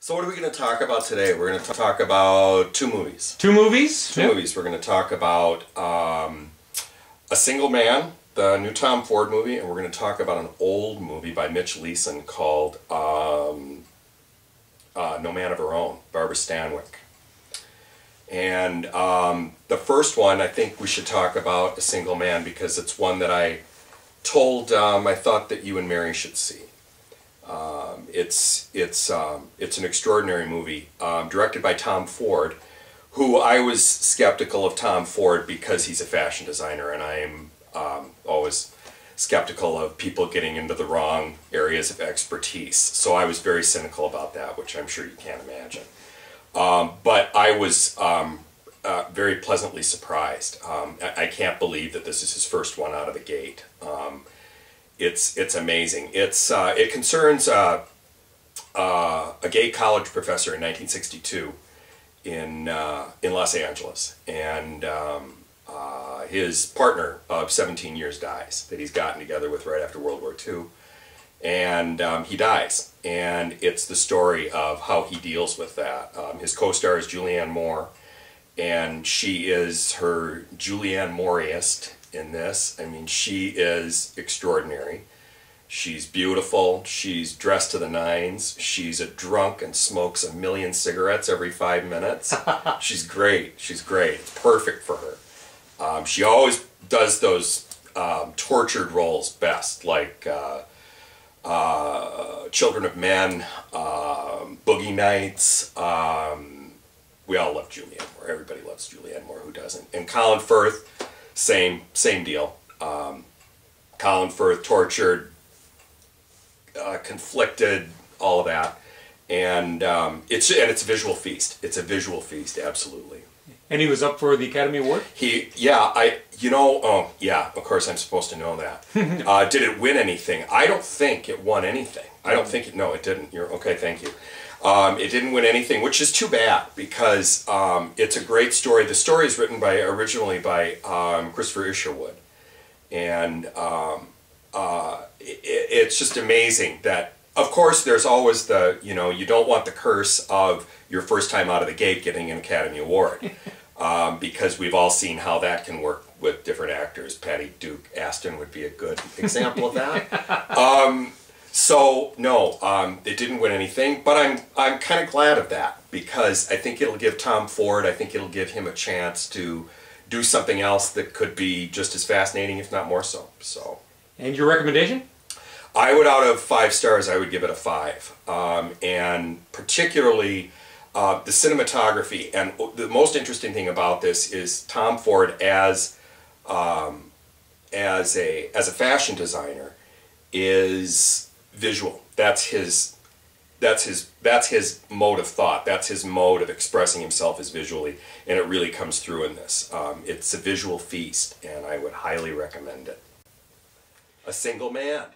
So what are we going to talk about today? We're going to talk about two movies. Two movies? Two movies. We're going to talk about A Single Man, the new Tom Ford movie, and we're going to talk about an old movie by Mitch Leeson called No Man of Her Own, Barbara Stanwyck. And the first one, I think we should talk about A Single Man because it's one that I told I thought that you and Mary should see. It's an extraordinary movie, directed by Tom Ford, who I was skeptical of Tom Ford because he's a fashion designer, and I am always skeptical of people getting into the wrong areas of expertise. So I was very cynical about that, which I'm sure you can't imagine. But I was very pleasantly surprised. I can't believe that this is his first one out of the gate. It's amazing. It concerns a gay college professor in 1962 in Los Angeles, and his partner of 17 years dies, that he's gotten together with right after World War II, and he dies, and it's the story of how he deals with that. His co-star is Julianne Moore, and she is her Julianne Moore-iest in this. I mean, she is extraordinary. She's beautiful. She's dressed to the nines. She's a drunk and smokes 1 million cigarettes every 5 minutes. She's great. She's great. It's perfect for her. She always does those tortured roles best, like Children of Men, Boogie Nights. We all love Julianne Moore. Everybody loves Julianne Moore. Who doesn't? And Colin Firth, same deal. Colin Firth, tortured, conflicted, all of that, and it's a visual feast. It's a visual feast, absolutely. And he was up for the Academy Award? Oh yeah, of course I'm supposed to know that. Did it win anything? I don't think it won anything. No, it didn't. Okay, thank you. It didn't win anything, which is too bad, because it's a great story. The story is written originally by Christopher Isherwood, and it's just amazing that, of course, there's always the, you don't want the curse of your first time out of the gate getting an Academy Award, because we've all seen how that can work with different actors. Patty Duke Aston would be a good example of that. So no, it didn't win anything, but I'm kind of glad of that, because I think it'll give Tom Ford, I think it'll give him a chance to do something else that could be just as fascinating, if not more so. So. And your recommendation? I would, out of 5 stars, I would give it a 5, and particularly the cinematography. And the most interesting thing about this is Tom Ford as a fashion designer is visual. That's his mode of thought. That's his mode of expressing himself, is visually, and it really comes through in this. It's a visual feast, and I would highly recommend it. A Single Man.